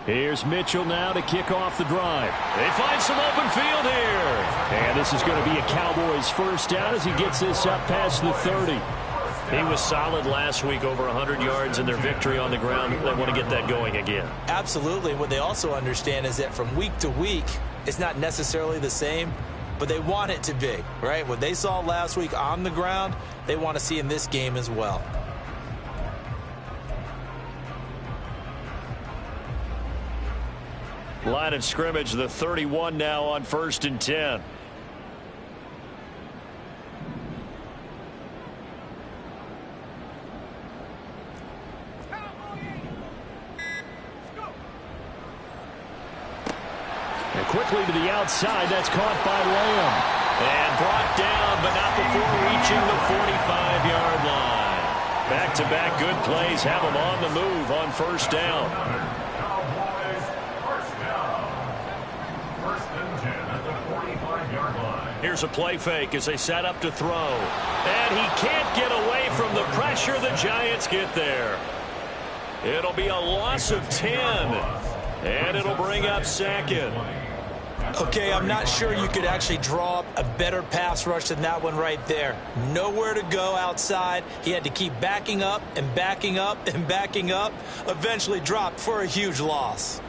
Here's Mitchell now to kick off the drive. They find some open field here. And this is going to be a Cowboys first down as he gets this up past the 30. He was solid last week, over 100 yards in their victory on the ground. They want to get that going again. Absolutely. What they also understand is that from week to week, it's not necessarily the same, but they want it to be, right? What they saw last week on the ground, they want to see in this game as well. Line of scrimmage, the 31 now on 1st and 10. And quickly to the outside, that's caught by Lamb. And brought down, but not before reaching the 45-yard line. Back-to-back good plays have them on the move on 1st down. Here's a play fake as they set up to throw. And he can't get away from the pressure. The Giants get there. It'll be a loss of 10. And it'll bring up 2nd. Okay, I'm not sure you could actually draw up a better pass rush than that one right there. Nowhere to go outside. He had to keep backing up and backing up and backing up. Eventually dropped for a huge loss.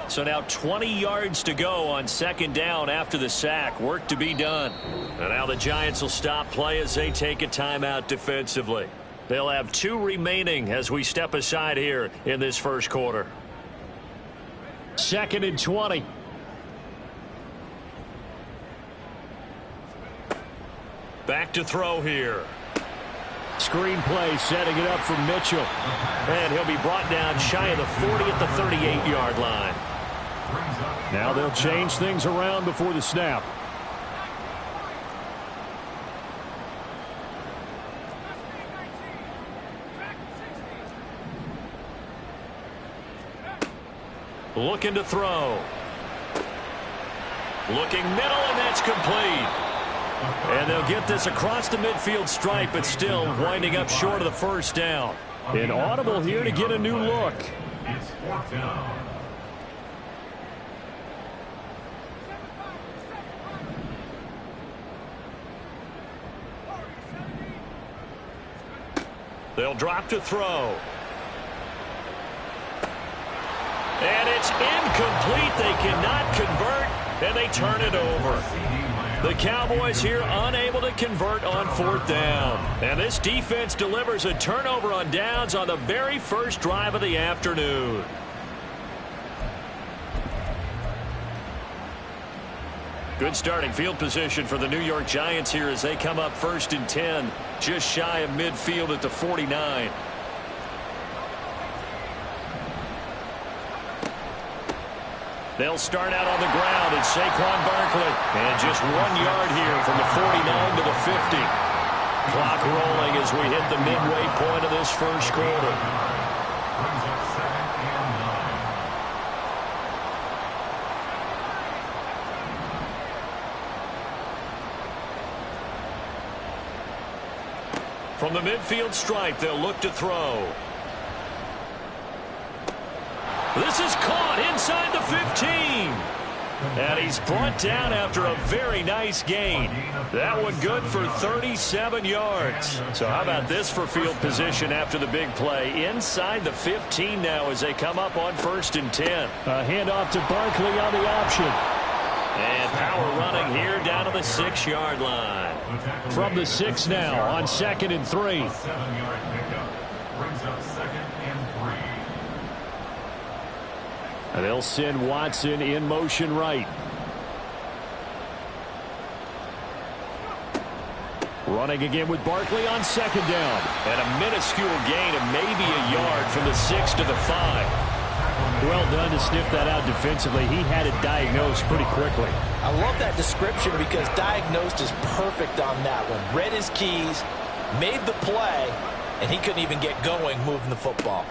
So now 20 yards to go on 2nd down after the sack. Work to be done. And now the Giants will stop play as they take a timeout defensively. They'll have 2 remaining as we step aside here in this 1st quarter. 2nd and 20. Back to throw here. Screen play setting it up for Mitchell. And he'll be brought down shy of the 40 at the 38-yard line. Now they'll change things around before the snap. Looking to throw. Looking middle, and that's complete. And they'll get this across the midfield stripe, but still winding up short of the 1st down. An audible here to get a new look. It's 4th down. They'll drop to throw. And it's incomplete. They cannot convert, and they turn it over. The Cowboys here unable to convert on 4th down. And this defense delivers a turnover on downs on the very first drive of the afternoon. Good starting field position for the New York Giants here as they come up 1st and 10, just shy of midfield at the 49. They'll start out on the ground. It's Saquon Barkley. And just 1 yard here from the 49 to the 50. Clock rolling as we hit the midway point of this 1st quarter. From the midfield stripe, they'll look to throw. This is caught inside the 15. And he's brought down after a very nice gain. That one good for 37 yards. So how about this for field position after the big play? Inside the 15 now as they come up on 1st and 10. A handoff to Barkley on the option. And power running here down to the 6-yard line. From the 6 now on 2nd and 3. 7-yard pickup brings up 2nd and 3. And they'll send Watson in motion right. Running again with Barkley on 2nd down. And a minuscule gain of maybe a yard from the 6 to the 5. Well done to sniff that out defensively. He had it diagnosed pretty quickly. I love that description because diagnosed is perfect on that one. Read his keys, made the play, and he couldn't even get going moving the football.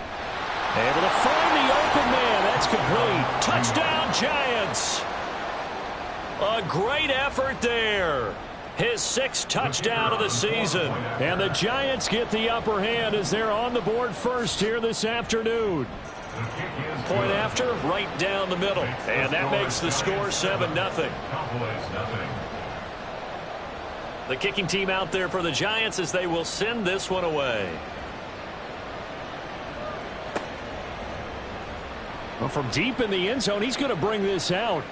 Able to find the open man. That's complete. Touchdown, Giants. A great effort there. his 6th touchdown of the season. And the Giants get the upper hand as they're on the board first here this afternoon. Point after, right down the middle. And that makes the score 7-0. The kicking team out there for the Giants as they will send this one away. Well, from deep in the end zone, he's going to bring this out.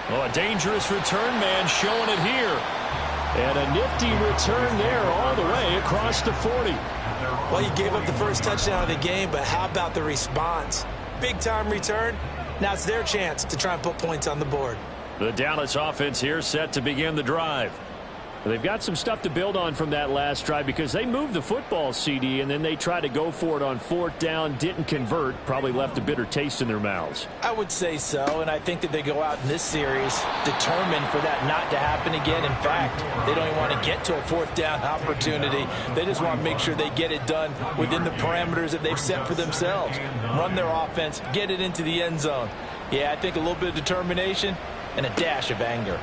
Oh, a dangerous return man showing it here. And a nifty return there all the way across the 40. Well, you gave up the first touchdown of the game, but how about the response? Big-time return. Now it's their chance to try and put points on the board. The Dallas offense here set to begin the drive. They've got some stuff to build on from that last drive because they moved the football, CD, and then they tried to go for it on 4th down, didn't convert, probably left a bitter taste in their mouths. I would say so, and I think that they go out in this series determined for that not to happen again. In fact, they don't even want to get to a 4th down opportunity. They just want to make sure they get it done within the parameters that they've set for themselves. Run their offense, get it into the end zone. Yeah, I think a little bit of determination and a dash of anger.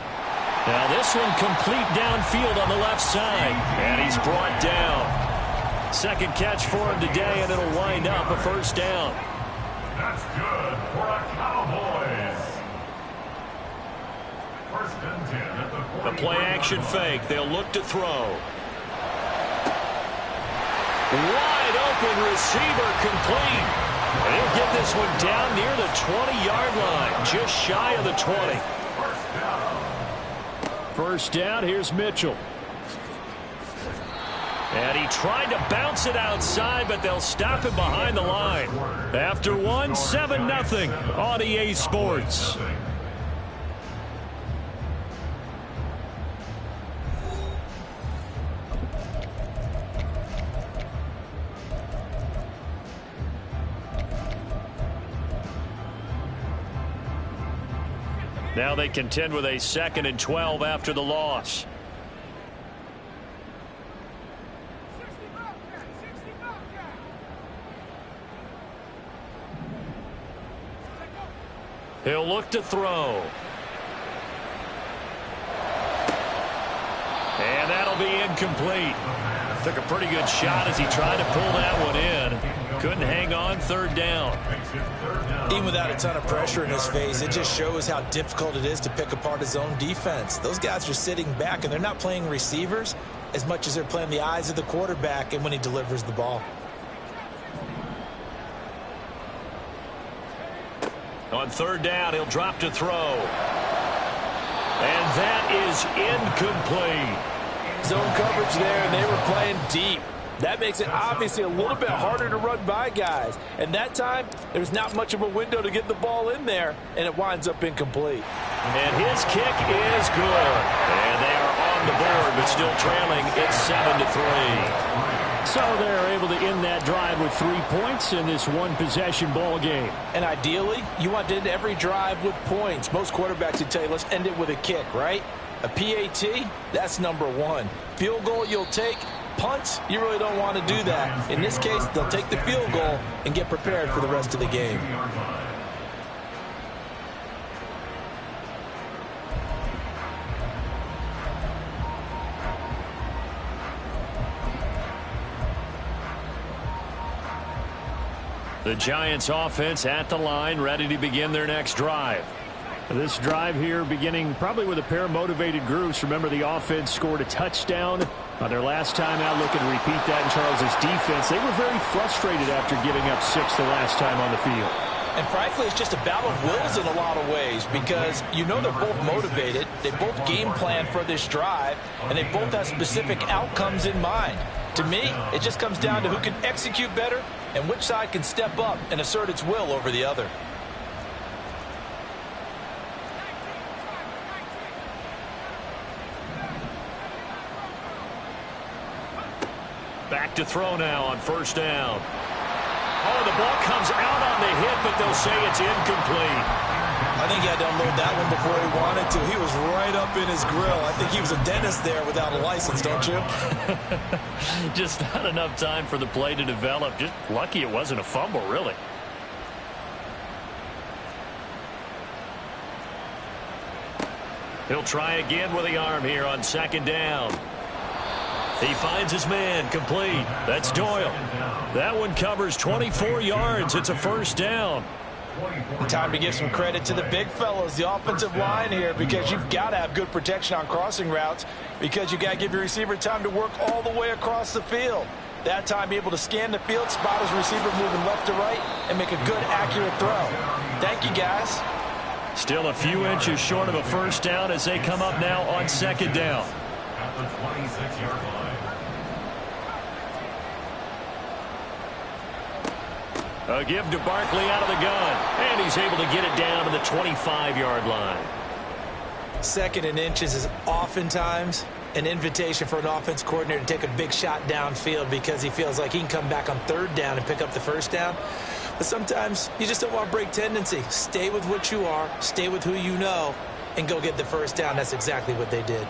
Now this one complete downfield on the left side. And he's brought down. Second catch for him today, and it'll wind up a 1st down. That's good for a Cowboys. 1st and 10 at the 40. The play-action fake. They'll look to throw. Wide open receiver complete. And he'll get this one down near the 20-yard line, just shy of the 20. First down, here's Mitchell. And he tried to bounce it outside, but they'll stop him behind the line. After one, 7-0 on EA Sports. Now they contend with a 2nd and 12 after the loss. He'll look to throw. And that'll be incomplete. Took a pretty good shot as he tried to pull that one in. Couldn't hang on. 3rd down. Even without a ton of pressure in his face, it just shows how difficult it is to pick apart his own defense. Those guys are sitting back, and they're not playing receivers as much as they're playing the eyes of the quarterback and when he delivers the ball. On 3rd down, he'll drop to throw. And that is incomplete. Zone coverage there, and they were playing deep. That makes it obviously a little bit harder to run by guys. And that time, there's not much of a window to get the ball in there, and it winds up incomplete. And his kick is good. And they are on the board, but still trailing. It's 7-3. So they're able to end that drive with 3 points in this one-possession ball game. And ideally, you want to end every drive with points. Most quarterbacks would tell you, let's end it with a kick, right? A PAT, that's number 1. Field goal you'll take. Punts, you really don't want to do that. In this case, they'll take the field goal and get prepared for the rest of the game. The Giants offense at the line, ready to begin their next drive. This drive here beginning probably with a pair of motivated groups. Remember, the offense scored a touchdown on their last time out. Looking to repeat that in Charles's defense. They were very frustrated after giving up 6 the last time on the field. And frankly, it's just a battle of wills in a lot of ways because you know they're both motivated. They both game plan for this drive, and they both have specific outcomes in mind. To me, it just comes down to who can execute better and which side can step up and assert its will over the other. Back to throw now on 1st down. Oh, the ball comes out on the hit, but they'll say it's incomplete. I think he had to unload that one before he wanted to. He was right up in his grill. I think he was a dentist there without a license, don't you? Just not enough time for the play to develop. Just lucky it wasn't a fumble, really. He'll try again with the arm here on second down. He finds his man, complete. That's Doyle. That one covers 24 yards. It's a first down. Time to give some credit to the big fellas, the offensive line here, because you've got to have good protection on crossing routes, because you've got to give your receiver time to work all the way across the field. That time, be able to scan the field, spot his receiver moving left to right, and make a good, accurate throw. Thank you, guys. Still a few inches short of a first down as they come up now on second down. At the 26-yard line. A give to Barkley out of the gun, and he's able to get it down to the 25-yard line. Second and inches is oftentimes an invitation for an offense coordinator to take a big shot downfield because he feels like he can come back on third down and pick up the first down. But sometimes you just don't want to break tendency. Stay with what you are, stay with who you know, and go get the first down. That's exactly what they did.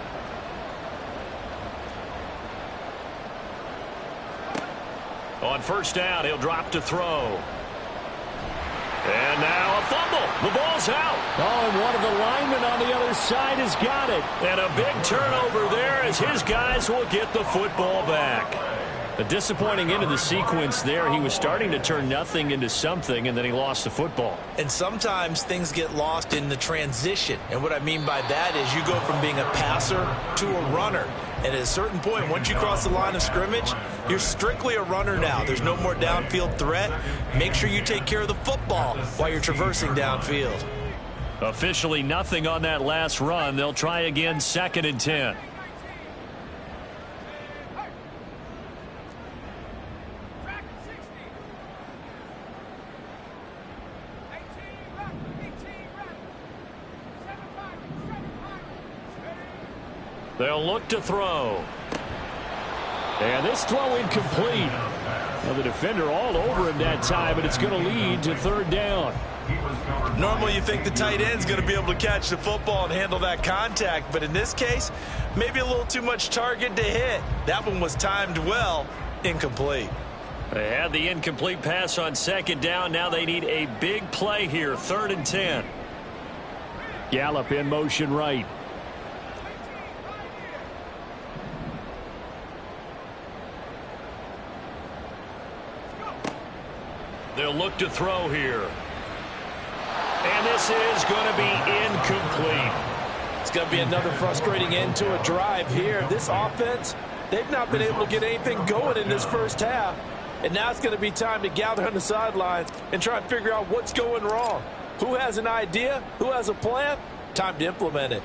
On first down, he'll drop to throw. And now a fumble. The ball's out. Oh, and one of the linemen on the other side has got it. And a big turnover there as his guys will get the football back. A disappointing end of the sequence there. He was starting to turn nothing into something, and then he lost the football. And sometimes things get lost in the transition. And what I mean by that is you go from being a passer to a runner. And at a certain point, once you cross the line of scrimmage, you're strictly a runner now. There's no more downfield threat. Make sure you take care of the football while you're traversing downfield. Officially nothing on that last run. They'll try again, second and 10. They'll look to throw. And this throw incomplete. Well, the defender all over him that time, and it's going to lead to third down. Normally you think the tight end's going to be able to catch the football and handle that contact, but in this case, maybe a little too much target to hit. That one was timed well, incomplete. They had the incomplete pass on second down. Now they need a big play here, third and 10. Gallup in motion right. They'll look to throw here. And this is going to be incomplete. It's going to be another frustrating end to a drive here. This offense, they've not been able to get anything going in this first half. And now it's going to be time to gather on the sidelines and try and figure out what's going wrong. Who has an idea? Who has a plan? Time to implement it.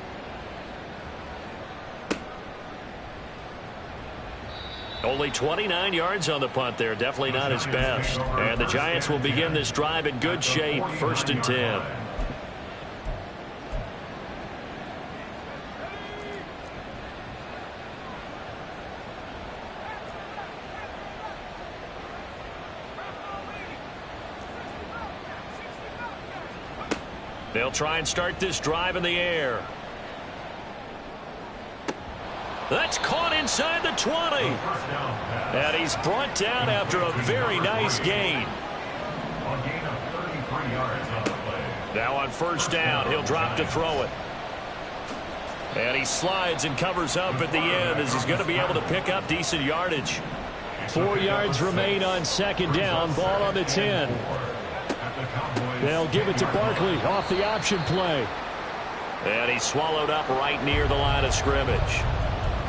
Only 29 yards on the punt there. Definitely not his best. And the Giants will begin this drive in good shape. First and 10. They'll try and start this drive in the air. That's caught inside the 20. And he's brought down after a very nice gain. Now on first down, he'll drop to throw it. And he slides and covers up at the end as he's going to be able to pick up decent yardage. 4 yards remain on second down. Ball on the 10. They'll give it to Barkley off the option play. And he's swallowed up right near the line of scrimmage.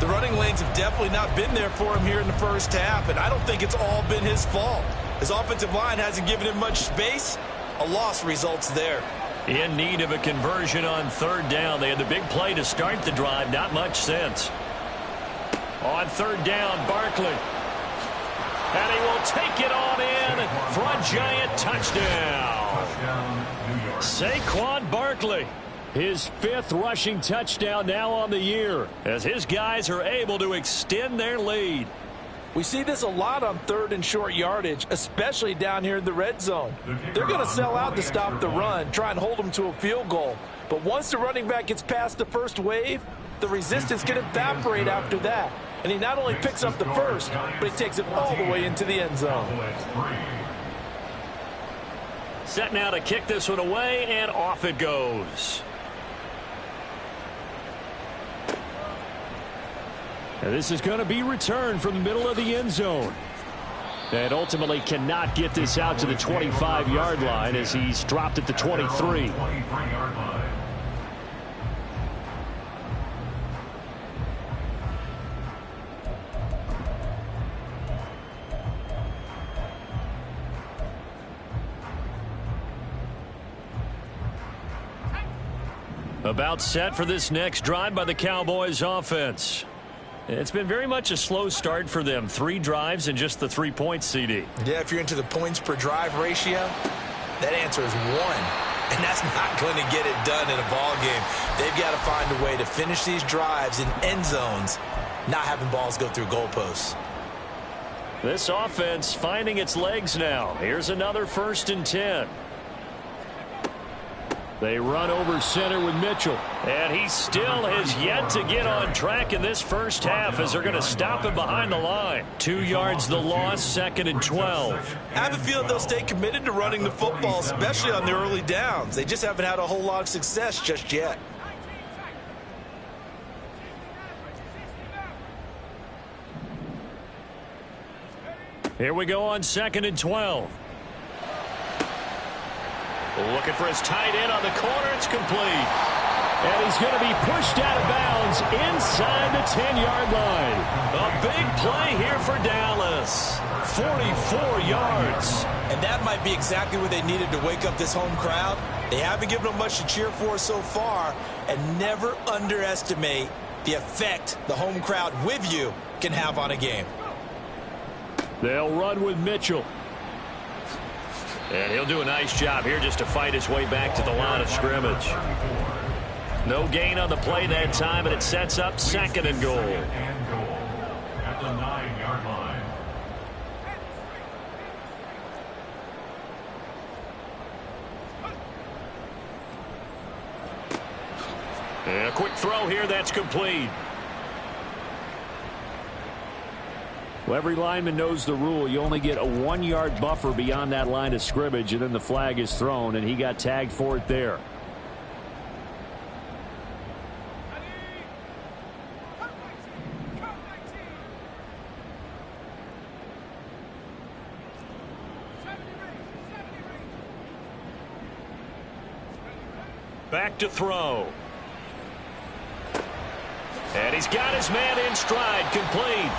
The running lanes have definitely not been there for him here in the first half, and I don't think it's all been his fault. His offensive line hasn't given him much space. A loss results there. In need of a conversion on third down. They had the big play to start the drive. Not much sense. On third down, Barkley. And he will take it on in for a Giant touchdown. Saquon Barkley. His 5th rushing touchdown now on the year, as his guys are able to extend their lead. We see this a lot on third and short yardage, especially down here in the red zone. They're going to sell out to stop the run, try and hold them to a field goal. But once the running back gets past the first wave, the resistance can evaporate after that. And he not only picks up the first, but he takes it all the way into the end zone. Set now to kick this one away, and off it goes. And this is going to be returned from the middle of the end zone. And ultimately cannot get this out to the 25-yard line as he's dropped at the 23. About set for this next drive by the Cowboys offense. It's been very much a slow start for them. 3 drives and just the 3-point CD. Yeah, if you're into the points per drive ratio, that answer is 1. And that's not going to get it done in a ball game. They've got to find a way to finish these drives in end zones, not having balls go through goalposts. This offense finding its legs now. Here's another 1st and 10. They run over center with Mitchell. And he still has yet to get on track in this first half as they're going to stop him behind the line. 2 yards the loss, 2nd and 12. I have a feeling they'll stay committed to running the football, especially on the early downs. They just haven't had a whole lot of success just yet. Here we go on 2nd and 12. Looking for his tight end on the corner. It's complete. And he's going to be pushed out of bounds inside the 10-yard line. A big play here for Dallas. 44 yards. And that might be exactly what they needed to wake up this home crowd. They haven't given them much to cheer for so far. And never underestimate the effect the home crowd with you can have on a game. They'll run with Mitchell. And he'll do a nice job here just to fight his way back to the line of scrimmage. No gain on the play that time, and it sets up 2nd and goal. At the 9-yard line. And a quick throw here, that's complete. Well, every lineman knows the rule. You only get a 1-yard buffer beyond that line of scrimmage, and then the flag is thrown, and he got tagged for it there. Back to throw. And he's got his man in stride, complete.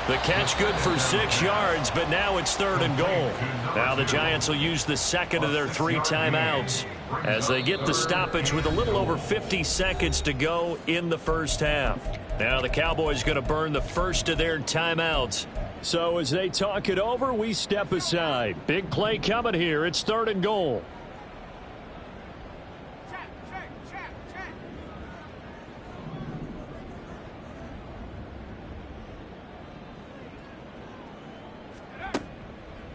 The catch good for 6 yards, but now it's 3rd and goal. Now the Giants will use the 2nd of their 3 timeouts as they get the stoppage with a little over 50 seconds to go in the first half. Now the Cowboys going to burn the first of their timeouts. So as they talk it over, we step aside. Big play coming here. It's 3rd and goal.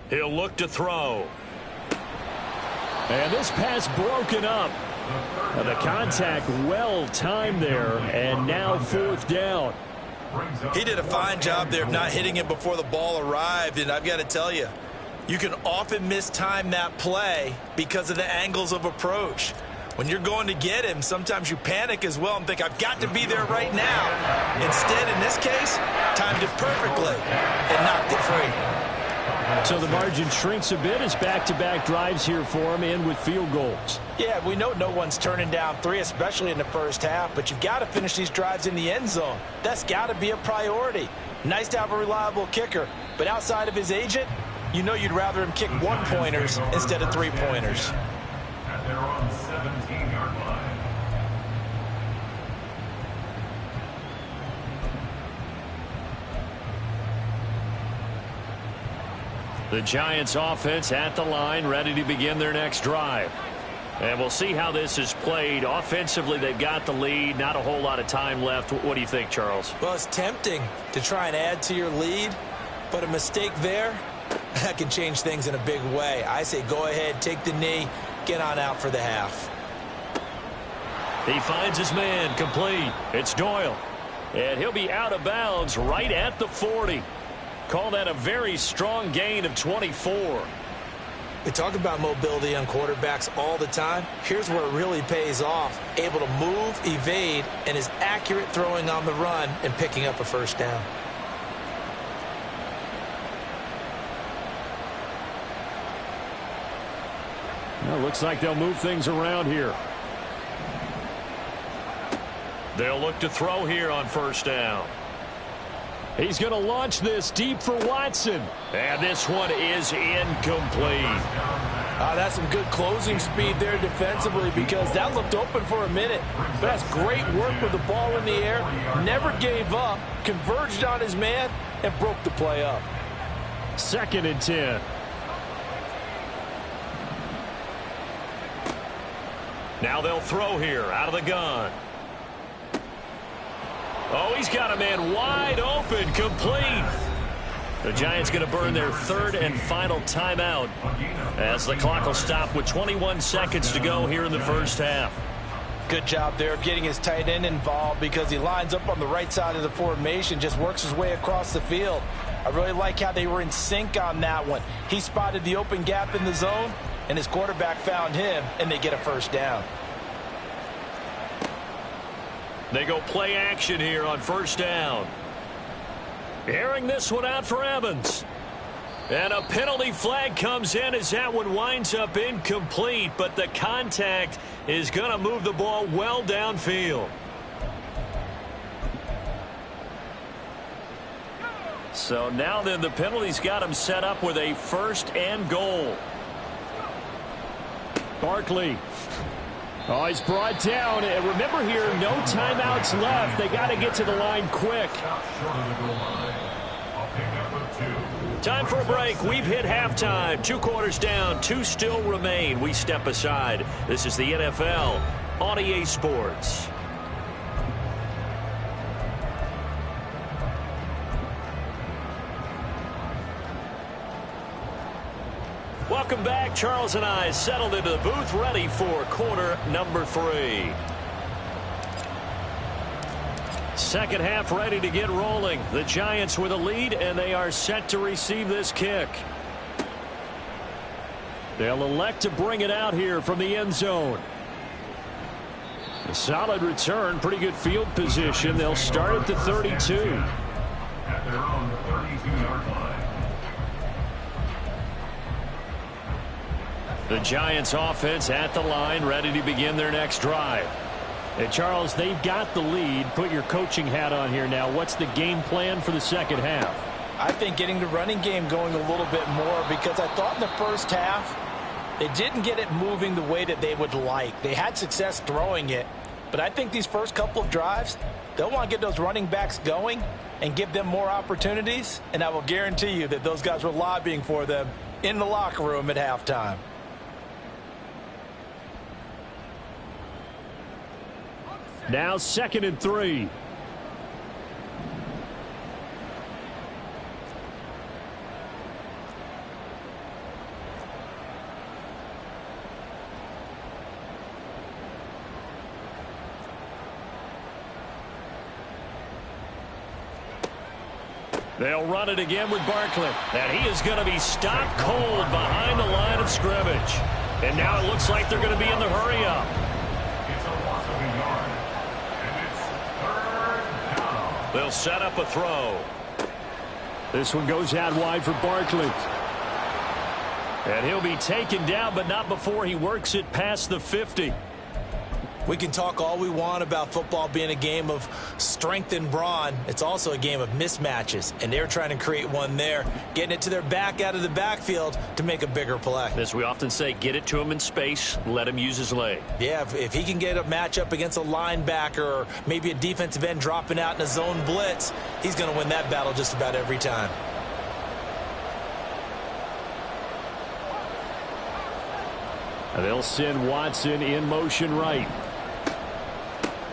He'll look to throw. And this pass broken up. And the contact well timed there. And now 4th down. He did a fine job there of not hitting it before the ball arrived. And I've got to tell you, you can often mistime that play because of the angles of approach. When you're going to get him, sometimes you panic as well and think, I've got to be there right now. Instead, in this case, timed it perfectly and knocked it free. So the margin shrinks a bit as back-to-back drives here for him and with field goals. Yeah, we know no one's turning down 3, especially in the first half, but you've got to finish these drives in the end zone. That's got to be a priority. Nice to have a reliable kicker, but outside of his agent, you know you'd rather him kick 1-pointers instead of 3-pointers. At their own 17-yard line. The Giants offense at the line, ready to begin their next drive. And we'll see how this is played. Offensively, they've got the lead. Not a whole lot of time left. What do you think, Charles? Well, it's tempting to try and add to your lead, but a mistake there, that can change things in a big way. I say go ahead, take the knee, get on out for the half. He finds his man, complete. It's Doyle. And he'll be out of bounds right at the 40. Call that a very strong gain of 24. We talk about mobility on quarterbacks all the time. Here's where it really pays off. Able to move, evade, and is accurate throwing on the run and picking up a first down. Well, looks like they'll move things around here. They'll look to throw here on first down. He's going to launch this deep for Watson. And this one is incomplete. That's some good closing speed there defensively because that looked open for a minute. But that's great work with the ball in the air. Never gave up, converged on his man, and broke the play up. 2nd and 10. Now they'll throw here out of the gun. Oh, he's got a man wide open, complete. The Giants going to burn their 3rd and final timeout as the clock will stop with 21 seconds to go here in the first half. Good job there of getting his tight end involved because he lines up on the right side of the formation, just works his way across the field. I really like how they were in sync on that one. He spotted the open gap in the zone, and his quarterback found him, and they get a first down. They go play action here on first down. Airing this one out for Evans. And a penalty flag comes in as that one winds up incomplete, but the contact is going to move the ball well downfield. So now then the penalty's got him set up with a 1st and goal. Barkley. Oh, he's brought down. And remember here, no timeouts left. They got to get to the line quick. Time for a break. We've hit halftime. 2 quarters down. 2 still remain. We step aside. This is the NFL on EA Sports. Welcome back. Charles and I settled into the booth ready for quarter number 3. 2nd half ready to get rolling. The Giants with a lead, and they are set to receive this kick. They'll elect to bring it out here from the end zone. A solid return, pretty good field position. They'll start at the 32. At their own 32-yard line. The Giants offense at the line, ready to begin their next drive. And Charles, they've got the lead. Put your coaching hat on here now. What's the game plan for the 2nd half? I think getting the running game going a little bit more because I thought in the first half they didn't get it moving the way that they would like. They had success throwing it, but I think these first couple of drives, they'll want to get those running backs going and give them more opportunities, and I will guarantee you that those guys were lobbying for them in the locker room at halftime. Now 2nd and 3. They'll run it again with Barkley. And he is going to be stopped cold behind the line of scrimmage. And now it looks like they're going to be in the hurry-up. It's a loss of a yard. And it's 3rd down. They'll set up a throw. This one goes out wide for Barkley. And he'll be taken down, but not before he works it past the 50. We can talk all we want about football being a game of strength and brawn. It's also a game of mismatches, and they're trying to create one there, getting it to their back out of the backfield to make a bigger play. As we often say, get it to him in space, let him use his leg. Yeah, if he can get a matchup against a linebacker or maybe a defensive end dropping out in a zone blitz, he's going to win that battle just about every time. They'll send Watson in motion right.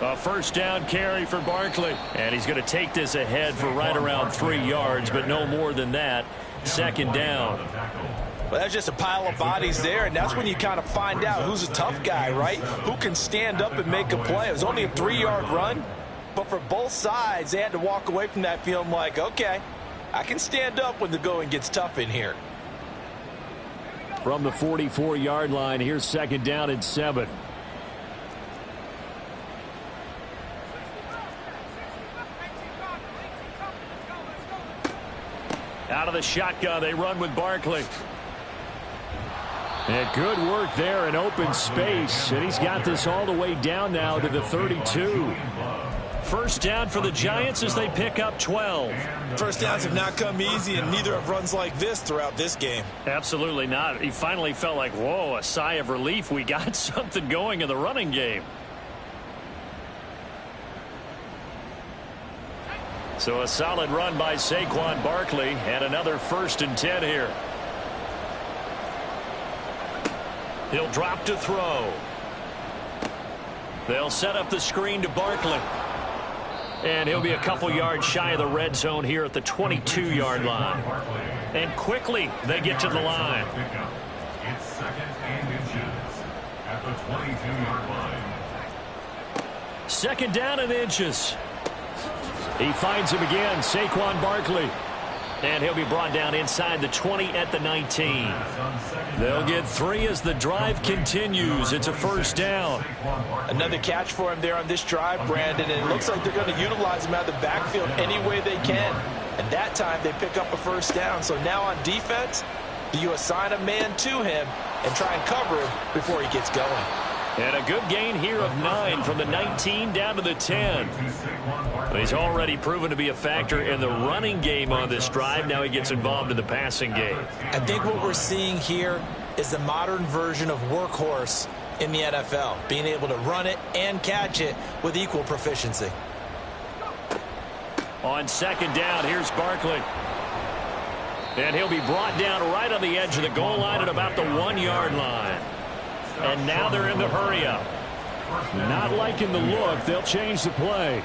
A 1st down carry for Barkley. And he's going to take this ahead for right around 3 yards, but no more than that. 2nd down. Well, that's just a pile of bodies there, and that's when you kind of find out who's a tough guy, right? Who can stand up and make a play. It was only a 3-yard run, but for both sides, they had to walk away from that feeling like, okay, I can stand up when the going gets tough in here. from the 44-yard line. Here's second down and 7. Out of the shotgun, they run with Barkley. And good work there in open space. And he's got this all the way down now to the 32. First down for the Giants as they pick up 12. First downs have not come easy, and neither have runs like this throughout this game. Absolutely not. He finally felt like, whoa, a sigh of relief. We got something going in the running game. So a solid run by Saquon Barkley, and another 1st and 10 here. He'll drop to throw. They'll set up the screen to Barkley. And he'll be a couple yards shy of the red zone here at the 22-yard line. And quickly they get to the line. It's 2nd and inches at the 22-yard line. 2nd down and inches. He finds him again, Saquon Barkley. And he'll be brought down inside the 20 at the 19. They'll get 3 as the drive continues. It's a 1st down. Another catch for him there on this drive, Brandon, and it looks like they're going to utilize him out of the backfield any way they can. And that time they pick up a 1st down. So now on defense, do you assign a man to him and try and cover him before he gets going? And a good gain here of 9 from the 19 down to the 10. He's already proven to be a factor in the running game on this drive. Now he gets involved in the passing game. I think what we're seeing here is the modern version of workhorse in the NFL, being able to run it and catch it with equal proficiency. On 2nd down, here's Barkley. And he'll be brought down right on the edge of the goal line at about the 1-yard line. And now they're in the hurry-up. Not liking the look. They'll change the play.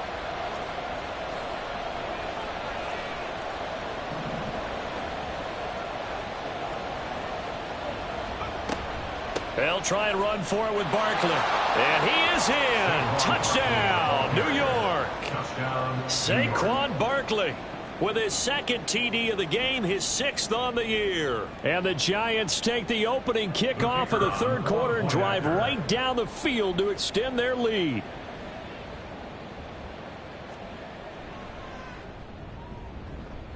They'll try and run for it with Barkley. And he is in. Touchdown, New York. Saquon Barkley with his 2nd TD of the game, his 6th on the year. And the Giants take the opening kickoff of the 3rd quarter and drive right down the field to extend their lead.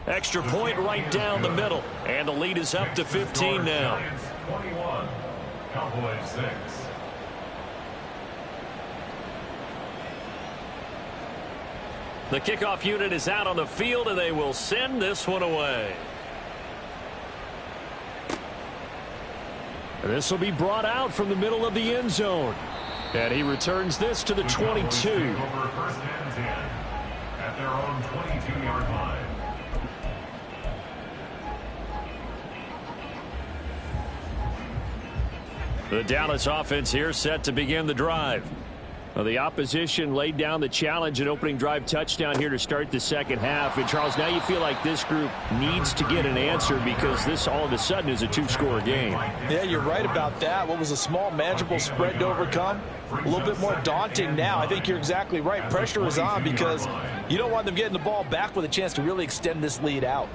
Extra point right down the middle. And the lead is up to 15 now. 21, Cowboys 6. The kickoff unit is out on the field, and they will send this one away. This will be brought out from the middle of the end zone. And he returns this to the 22. Over 1st and 10 at their own 22-yard line. The Dallas offense here set to begin the drive. Well, the opposition laid down the challenge and opening drive touchdown here to start the 2nd half. And, Charles, now you feel like this group needs to get an answer because this all of a sudden is a 2-score game. Yeah, you're right about that. What was a small, manageable spread to overcome? A little bit more daunting now. I think you're exactly right. Pressure is on because you don't want them getting the ball back with a chance to really extend this lead out.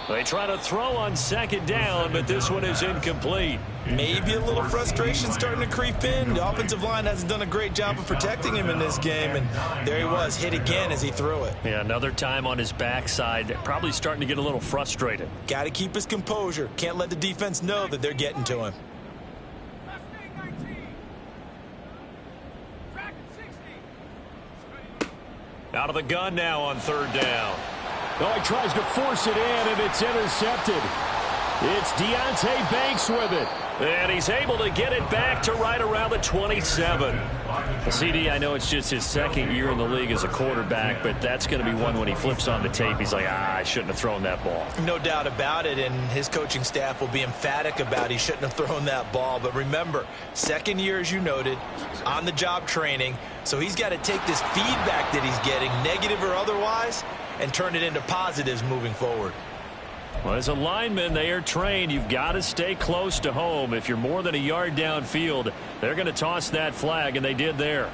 They try to throw on 2nd down, but this one is incomplete. Maybe a little frustration starting to creep in. The offensive line hasn't done a great job of protecting him in this game, and there he was, hit again as he threw it. Yeah, another time on his backside, probably starting to get a little frustrated. Got to keep his composure. Can't let the defense know that they're getting to him. Out of the gun now on 3rd down. Oh, he tries to force it in, and it's intercepted. It's Deonte Banks with it. And he's able to get it back to right around the 27. CD, I know it's just his 2nd year in the league as a quarterback, but that's going to be one when he flips on the tape. He's like, I shouldn't have thrown that ball. No doubt about it, and his coaching staff will be emphatic about he shouldn't have thrown that ball. But remember, 2nd year, as you noted, on-the-job training, so he's got to take this feedback that he's getting, negative or otherwise, and turn it into positives moving forward. Well, as a lineman, they are trained. You've got to stay close to home. If you're more than a yard downfield, they're going to toss that flag, and they did there.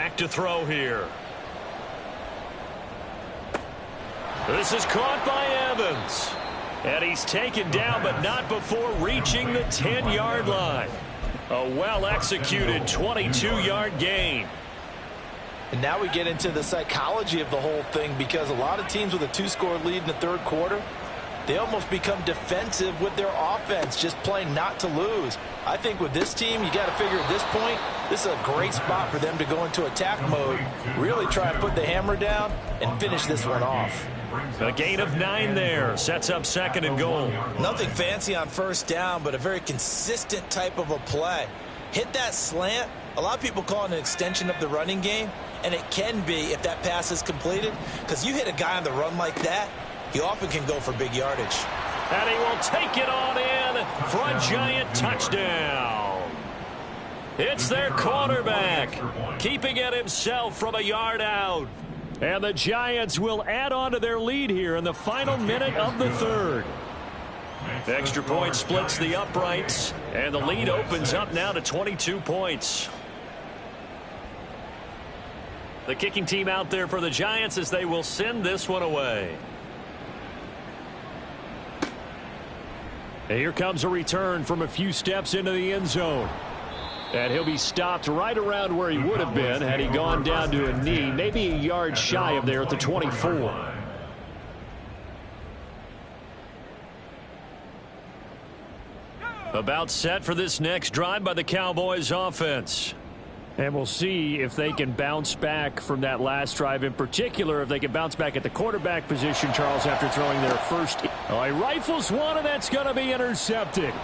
Back to throw here. This is caught by Evans. And he's taken down, but not before reaching the 10-yard line. A well-executed 22-yard gain. And now we get into the psychology of the whole thing, because a lot of teams with a 2-score lead in the third quarter, they almost become defensive with their offense, just playing not to lose. I think with this team, you got to figure at this point, this is a great spot for them to go into attack mode, really try and put the hammer down and finish this one off. A gain of 9 there. Sets up 2nd and goal. Nothing fancy on first down, but a very consistent type of a play. Hit that slant. A lot of people call it an extension of the running game, and it can be if that pass is completed, because you hit a guy on the run like that, he often can go for big yardage. And he will take it on in for a giant touchdown. It's their quarterback, keeping it himself from a yard out. And the Giants will add on to their lead here in the final minute of the third. The extra point splits the uprights, and the lead opens up now to 22 points. The kicking team out there for the Giants as they will send this one away. And here comes a return from a few steps into the end zone. And he'll be stopped right around where he would have been had he gone down to a knee, maybe a yard shy of there at the 24. About set for this next drive by the Cowboys offense. And we'll see if they can bounce back from that last drive, in particular if they can bounce back at the quarterback position, Charles, after throwing their first. Oh, he rifles one, and that's going to be intercepted.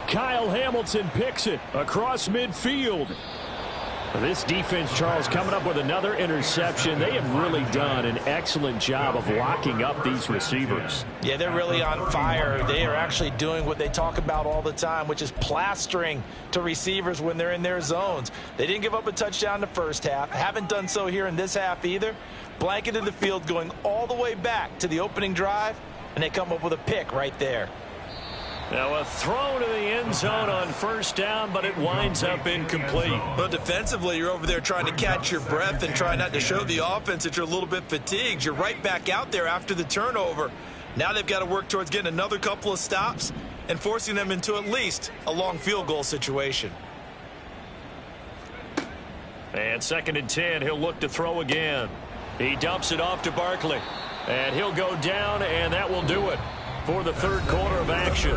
Kyle Hamilton picks it across midfield. This defense, Charles, coming up with another interception. They have really done an excellent job of locking up these receivers. Yeah, they're really on fire. They are actually doing what they talk about all the time, which is plastering to receivers when they're in their zones. They didn't give up a touchdown in the first half. Haven't done so here in this half either. Blanketed the field going all the way back to the opening drive, and they come up with a pick right there. Now a throw to the end zone on first down, but it winds up incomplete. But defensively, you're over there trying to catch your breath and try not to show the offense that you're a little bit fatigued. You're right back out there after the turnover. Now they've got to work towards getting another couple of stops and forcing them into at least a long field goal situation. And 2nd and 10, he'll look to throw again. He dumps it off to Barkley. And he'll go down, and that will do it for the third quarter of action.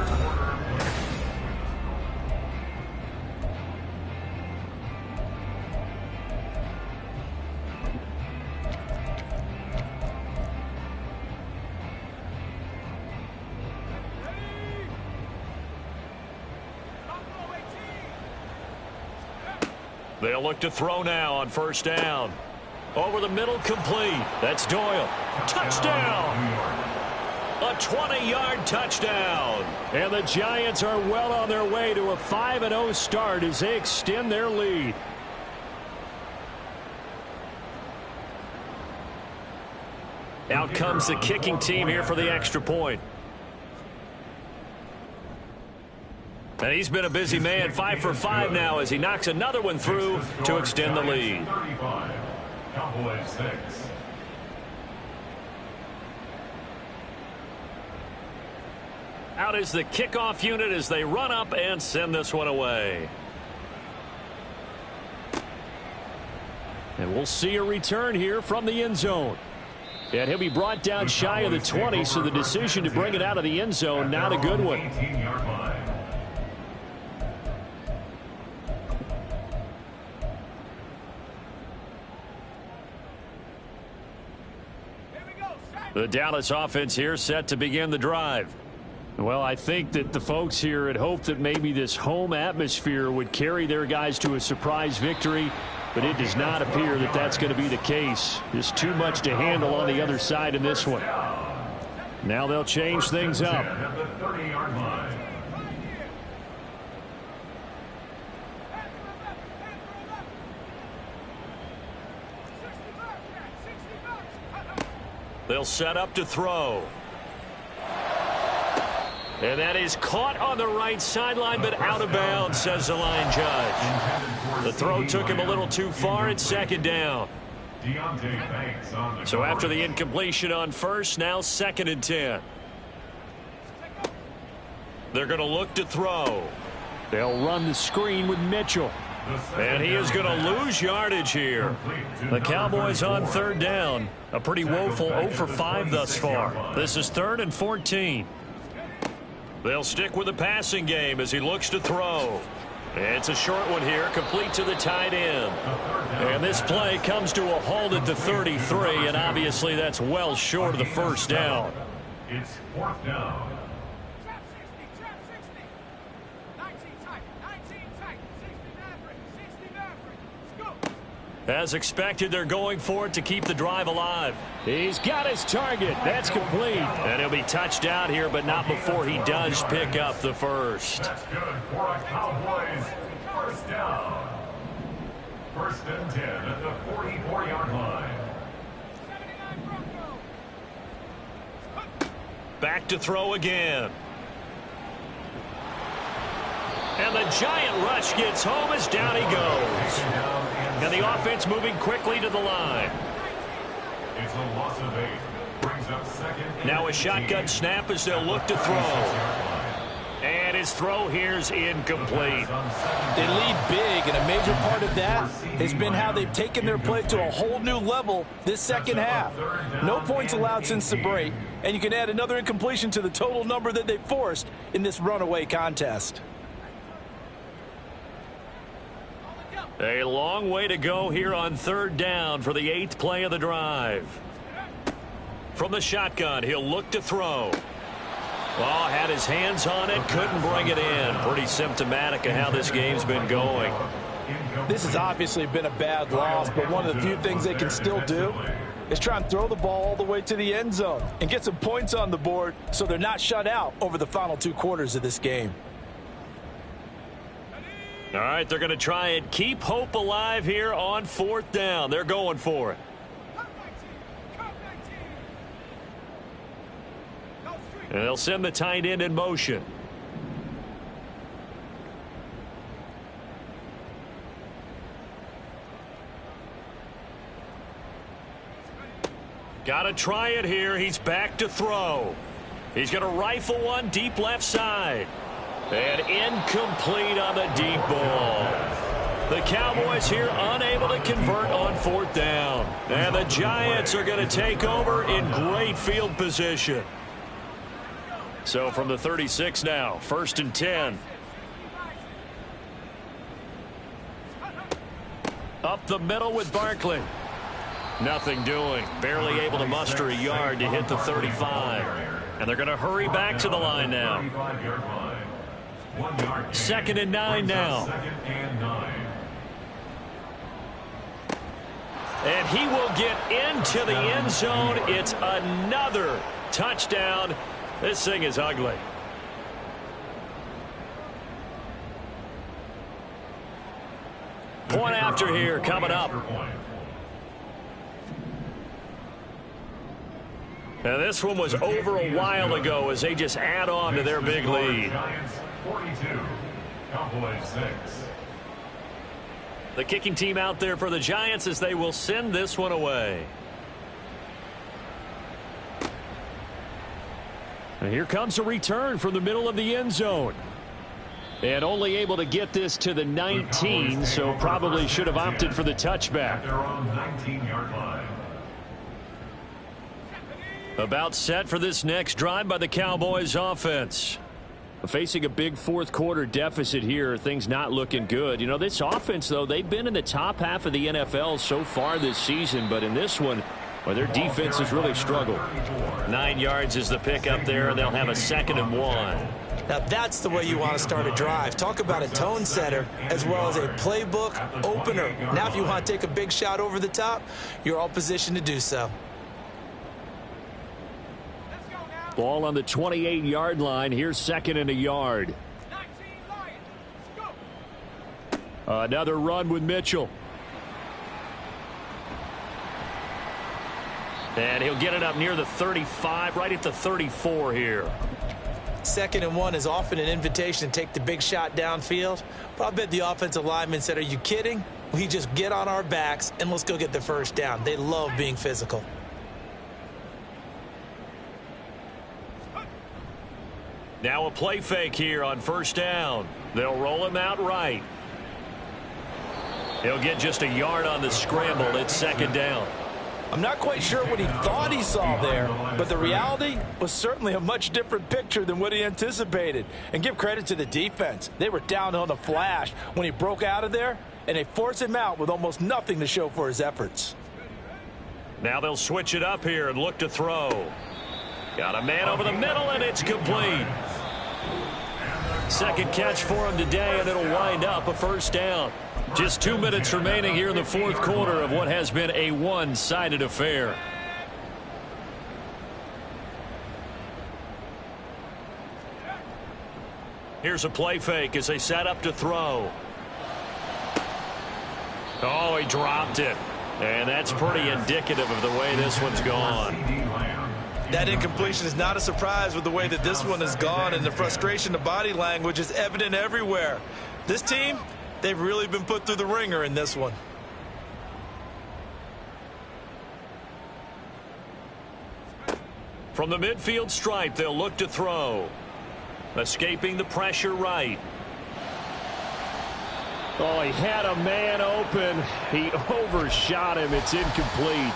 They'll look to throw now on first down. Over the middle, complete. That's Doyle. Touchdown! A 20-yard touchdown. And the Giants are well on their way to a 5-0 start as they extend their lead. Out comes the kicking team here for the extra point. And he's been a busy man, 5 for 5 now as he knocks another one through to extend the lead. 35, Cowboys 6. Out is the kickoff unit as they run up and send this one away. And we'll see a return here from the end zone. And he'll be brought down shy of the 20, so the decision to bring it out of the end zone, not a good one. 18-yard line. The Dallas offense here set to begin the drive. Well, I think that the folks here had hoped that maybe this home atmosphere would carry their guys to a surprise victory, but it does not appear that that's going to be the case. Just too much to handle on the other side in this one. Now they'll change things up. At the 30-yard line. They'll set up to throw. And that is caught on the right sideline, but out of bounds, says the line judge. The throw took him a little too far. It's second down. So after the incompletion on first, now 2nd and 10. They're going to look to throw. They'll run the screen with Mitchell. And he is going to lose yardage here. The Cowboys on 3rd down. A pretty woeful 0 for 5 thus far. This is 3rd and 14. They'll stick with the passing game as he looks to throw. It's a short one here, complete to the tight end. And this play comes to a halt at the 33, and obviously that's well short of the first down. It's 4th down. As expected, they're going for it to keep the drive alive. He's got his target. That's complete. And he'll be touched out here, but not before he does pick up the first. That's good for a Cowboys 1st down. 1st and 10 at the 44-yard line. Back to throw again. And the giant rush gets home as down he goes. And the offense moving quickly to the line. It's a loss of 8. Brings up 2nd. Now a shotgun snap as they'll look to throw. And his throw here's incomplete. They lead big, and a major part of that has been how they've taken their play to a whole new level this second half. No points allowed since the break, and you can add another incompletion to the total number that they forced in this runaway contest. A long way to go here on 3rd down for the 8th play of the drive. From the shotgun, he'll look to throw. Oh, had his hands on it, couldn't bring it in. Pretty symptomatic of how this game's been going. This has obviously been a bad loss, but one of the few things they can still do is try and throw the ball all the way to the end zone and get some points on the board so they're not shut out over the final 2 quarters of this game. All right, they're going to try and keep hope alive here on 4th down. They're going for it. And they'll send the tight end in motion. Got to try it here. He's back to throw. He's going to rifle one deep left side. And incomplete on the deep ball. The Cowboys here unable to convert on 4th down. And the Giants are going to take over in great field position. So from the 36 now, 1st and 10. Up the middle with Barkley. Nothing doing. Barely able to muster a yard to hit the 35. And they're going to hurry back to the line now. 2nd and 9 now. And he will get into the end zone. It's another touchdown. This thing is ugly. Point after here coming up. And this one was over a while ago as they just add on to their big lead. 42, Cowboys 6. The kicking team out there for the Giants as they will send this one away. And here comes a return from the middle of the end zone. And only able to get this to the 19, so probably should have opted for the touchback. They're on 19-yard line. About set for this next drive by the Cowboys offense. Facing a big 4th quarter deficit here, things not looking good. You know, this offense, though, they've been in the top half of the NFL so far this season, but in this one, well, their defense has really struggled. 9 yards is the pick up there, and they'll have a 2nd and 1. Now that's the way you want to start a drive. Talk about a tone setter as well as a playbook opener. Now if you want to take a big shot over the top, you're all positioned to do so. Ball on the 28-yard line. Here's 2nd and a yard. Another run with Mitchell. And he'll get it up near the 35, right at the 34 here. 2nd and 1 is often an invitation to take the big shot downfield. But I bet the offensive lineman said, are you kidding? We just get on our backs and let's go get the first down. They love being physical. Now a play fake here on 1st down. They'll roll him out right. He'll get just a yard on the scramble. It's 2nd down. I'm not quite sure what he thought he saw there, but the reality was certainly a much different picture than what he anticipated. And give credit to the defense. They were down on a flash when he broke out of there, and they forced him out with almost nothing to show for his efforts. Now they'll switch it up here and look to throw. Got a man over the middle, and it's complete. 2nd catch for him today, and it'll wind up a 1st down. Just 2 minutes remaining here in the 4th quarter of what has been a one-sided affair. Here's a play fake as they set up to throw. Oh, he dropped it. And that's pretty indicative of the way this one's gone. That incompletion is not a surprise with the way that this one has gone, and the frustration, the body language is evident everywhere. This team, they've really been put through the ringer in this one. From the midfield stripe, they'll look to throw. Escaping the pressure right. Oh, he had a man open. He overshot him. It's incomplete.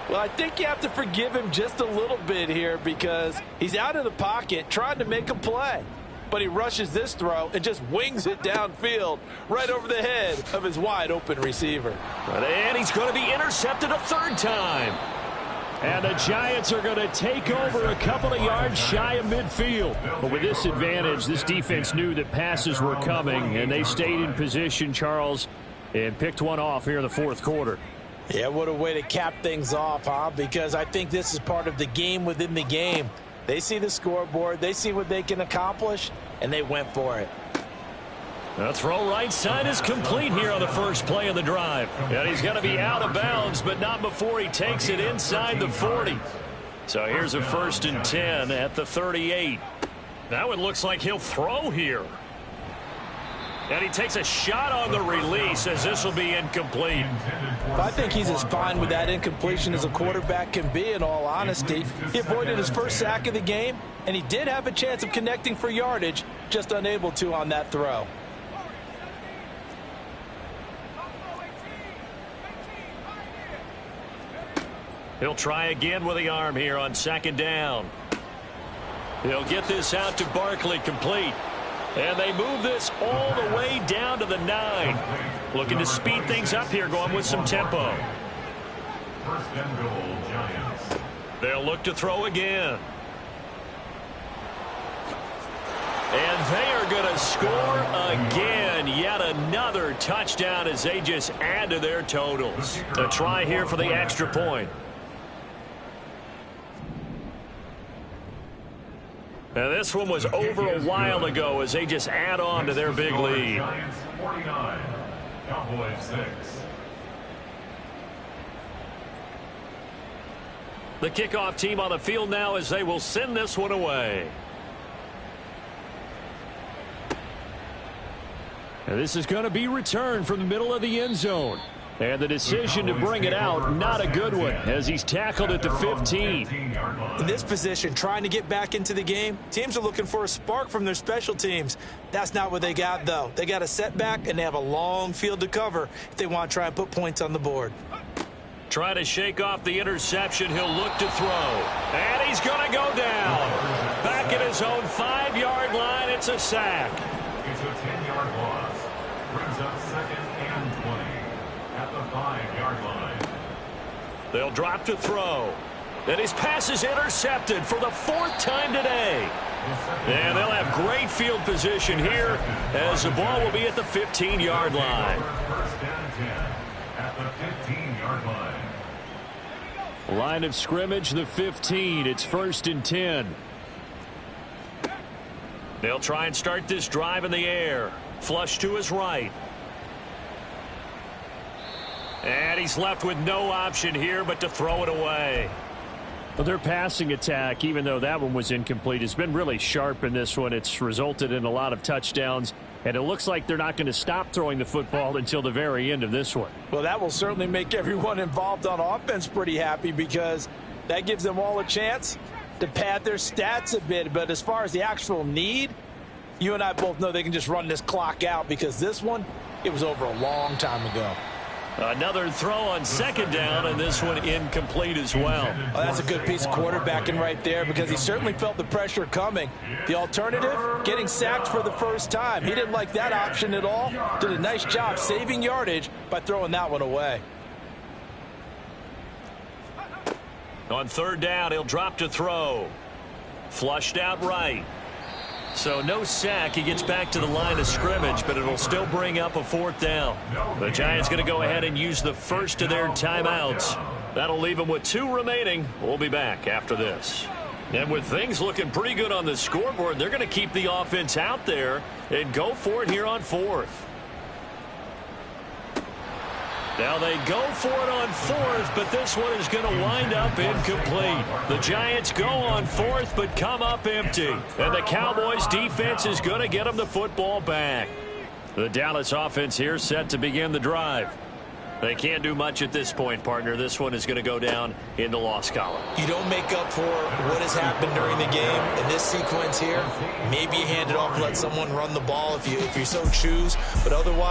Well, I think you have to forgive him just a little bit here because he's out of the pocket trying to make a play. But he rushes this throw and just wings it downfield right over the head of his wide-open receiver. And he's going to be intercepted a 3rd time. And the Giants are going to take over a couple of yards shy of midfield. But with this advantage, this defense knew that passes were coming, and they stayed in position, Charles, and picked one off here in the 4th quarter. Yeah, what a way to cap things off, huh? Because I think this is part of the game within the game. They see the scoreboard, they see what they can accomplish, and they went for it. The throw right side is complete here on the first play of the drive. And he's going to be out of bounds, but not before he takes it inside the 40. So here's a 1st and 10 at the 38. Now it looks like he'll throw here. And he takes a shot on the release as this will be incomplete. I think he's as fine with that incompletion as a quarterback can be, in all honesty. He avoided his first sack of the game, and he did have a chance of connecting for yardage, just unable to on that throw. He'll try again with the arm here on 2nd down. He'll get this out to Barkley, complete. And they move this all the way down to the 9. Looking to speed things up here, going with some tempo. 1st and goal, Giants. They'll look to throw again. And they are going to score again. Yet another touchdown as they just add to their totals. A try here for the extra point. Now this one was over a while ago as they just add on to their big lead. Giants 49, Cowboys 6. The kickoff team on the field now as they will send this one away. And this is going to be returned from the middle of the end zone. And the decision to bring it out, not a good one, as he's tackled at the 15. In this position, trying to get back into the game, teams are looking for a spark from their special teams. That's not what they got, though. They got a setback, and they have a long field to cover if they want to try and put points on the board. Trying to shake off the interception. He'll look to throw. And he's going to go down. Back at his own 5-yard line. It's a sack. It's a 10-yard loss. Brings up 2nd and 20 at the 5-yard line. They'll drop to throw. And his pass is intercepted for the 4th time today. And they'll have great field position here as the ball will be at the 15-yard line. 1st and 10 at the 15-yard line. Line of scrimmage, the 15. It's 1st and 10. They'll try and start this drive in the air. Flush to his right. And he's left with no option here but to throw it away. Well, their passing attack, even though that one was incomplete, has been really sharp in this one. It's resulted in a lot of touchdowns, and it looks like they're not going to stop throwing the football until the very end of this one. Well, that will certainly make everyone involved on offense pretty happy because that gives them all a chance to pad their stats a bit. But as far as the actual need, you and I both know they can just run this clock out because this one, it was over a long time ago. Another throw on second down, and this one incomplete as well. Oh, that's a good piece of quarterbacking right there because he certainly felt the pressure coming. The alternative, getting sacked for the first time. He didn't like that option at all. Did a nice job saving yardage by throwing that one away. On third down, he'll drop to throw. Flushed out right. So no sack. He gets back to the line of scrimmage, but it'll still bring up a fourth down. The Giants going to go ahead and use the first of their timeouts. That'll leave them with 2 remaining. We'll be back after this. And with things looking pretty good on the scoreboard, they're going to keep the offense out there and go for it here on fourth. Now they go for it on fourth, but this one is going to wind up incomplete. The Giants go on fourth, but come up empty. And the Cowboys defense is going to get them the football back. The Dallas offense here set to begin the drive. They can't do much at this point, partner. This one is going to go down in the loss column. You don't make up for what has happened during the game in this sequence here. Maybe you hand it off and let someone run the ball if you so choose, but otherwise